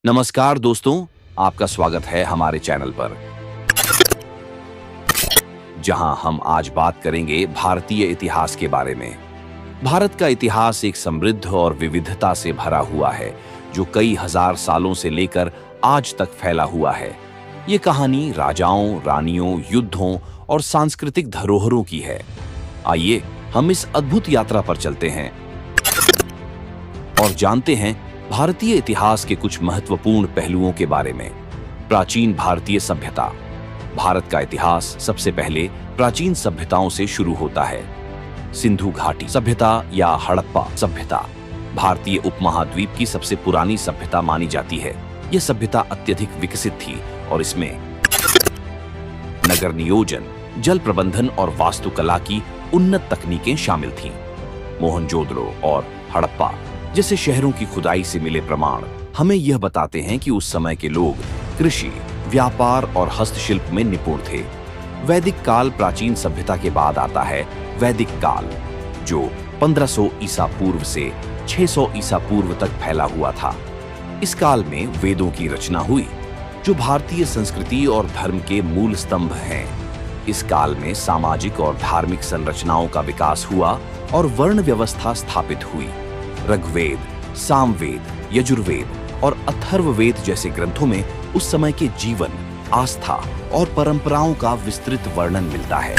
नमस्कार दोस्तों, आपका स्वागत है हमारे चैनल पर, जहां हम आज बात करेंगे भारतीय इतिहास के बारे में। भारत का इतिहास एक समृद्ध और विविधता से भरा हुआ है, जो कई हजार सालों से लेकर आज तक फैला हुआ है। ये कहानी राजाओं, रानियों, युद्धों और सांस्कृतिक धरोहरों की है। आइए हम इस अद्भुत यात्रा पर चलते हैं और जानते हैं भारतीय इतिहास के कुछ महत्वपूर्ण पहलुओं के बारे में। प्राचीन भारतीय सभ्यता। भारत का इतिहास सबसे पहले प्राचीन सभ्यताओं से शुरू होता है। सिंधु घाटी सभ्यता या हड़प्पा सभ्यता भारतीय उपमहाद्वीप की सबसे पुरानी सभ्यता मानी जाती है। यह सभ्यता अत्यधिक विकसित थी और इसमें नगर नियोजन, जल प्रबंधन और वास्तुकला की उन्नत तकनीकें शामिल थीं। मोहनजोदड़ो और हड़प्पा जैसे शहरों की खुदाई से मिले प्रमाण हमें यह बताते हैं कि उस समय के लोग कृषि, व्यापार और हस्तशिल्प में निपुण थे। वैदिक काल प्राचीन सभ्यता के बाद आता है। वैदिक काल जो 1500 ईसा पूर्व से 600 ईसा पूर्व तक फैला हुआ था। इस काल में वेदों की रचना हुई, जो भारतीय संस्कृति और धर्म के मूल स्तंभ हैं। इस काल में सामाजिक और धार्मिक संरचनाओं का विकास हुआ और वर्ण व्यवस्था स्थापित हुई। ऋग्वेद, सामवेद, यजुर्वेद और अथर्ववेद जैसे ग्रंथों में उस समय के जीवन, आस्था और परंपराओं का विस्तृत वर्णन मिलता है।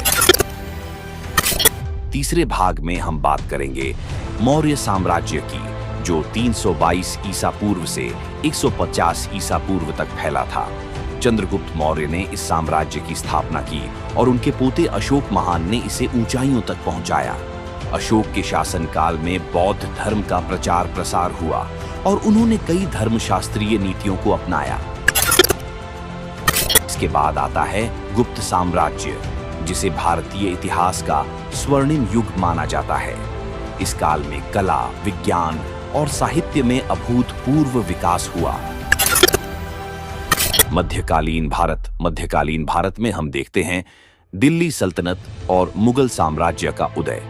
तीसरे भाग में हम बात करेंगे मौर्य साम्राज्य की, जो 322 ईसा पूर्व से 150 ईसा पूर्व तक फैला था। चंद्रगुप्त मौर्य ने इस साम्राज्य की स्थापना की और उनके पोते अशोक महान ने इसे ऊंचाइयों तक पहुंचाया। अशोक के शासनकाल में बौद्ध धर्म का प्रचार प्रसार हुआ और उन्होंने कई धर्मशास्त्रीय नीतियों को अपनाया। इसके बाद आता है गुप्त साम्राज्य, जिसे भारतीय इतिहास का स्वर्णिम युग माना जाता है। इस काल में कला, विज्ञान और साहित्य में अभूतपूर्व विकास हुआ। मध्यकालीन भारत में हम देखते हैं दिल्ली सल्तनत और मुगल साम्राज्य का उदय।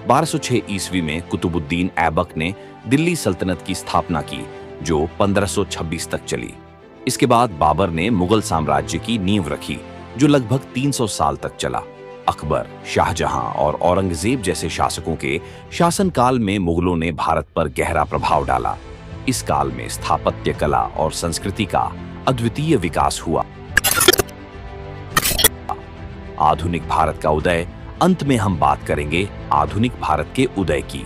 1206 ईस्वी में कुतुबुद्दीन ऐबक ने दिल्ली सल्तनत की स्थापना की, जो 1526 तक चली। इसके बाद बाबर ने मुगल साम्राज्य की नींव रखी, जो लगभग 300 साल तक चला। अकबर, शाहजहां और औरंगजेब जैसे शासकों के शासनकाल में मुगलों ने भारत पर गहरा प्रभाव डाला। इस काल में स्थापत्य कला और संस्कृति का अद्वितीय विकास हुआ। आधुनिक भारत का उदय। अंत में हम बात करेंगे आधुनिक भारत के उदय की।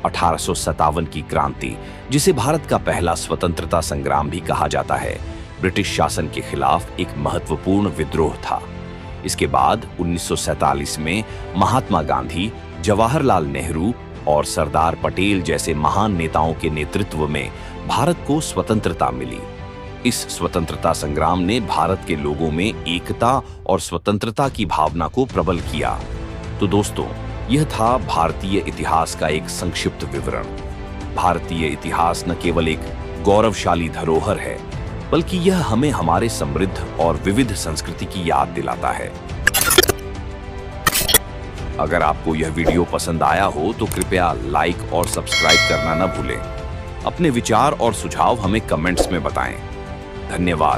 1857 की क्रांति, जिसे भारत का पहला स्वतंत्रता संग्राम भी कहा जाता है, ब्रिटिश शासन के खिलाफ एक महत्वपूर्ण विद्रोह था। इसके बाद 1947 में महात्मा गांधी, जवाहरलाल नेहरू और सरदार पटेल जैसे महान नेताओं के नेतृत्व में भारत को स्वतंत्रता मिली। इस स्वतंत्रता संग्राम ने भारत के लोगों में एकता और स्वतंत्रता की भावना को प्रबल किया। तो दोस्तों, यह था भारतीय इतिहास का एक संक्षिप्त विवरण। भारतीय इतिहास न केवल एक गौरवशाली धरोहर है, बल्कि यह हमें हमारे समृद्ध और विविध संस्कृति की याद दिलाता है। अगर आपको यह वीडियो पसंद आया हो तो कृपया लाइक और सब्सक्राइब करना न भूलें। अपने विचार और सुझाव हमें कमेंट्स में बताएं। धन्यवाद।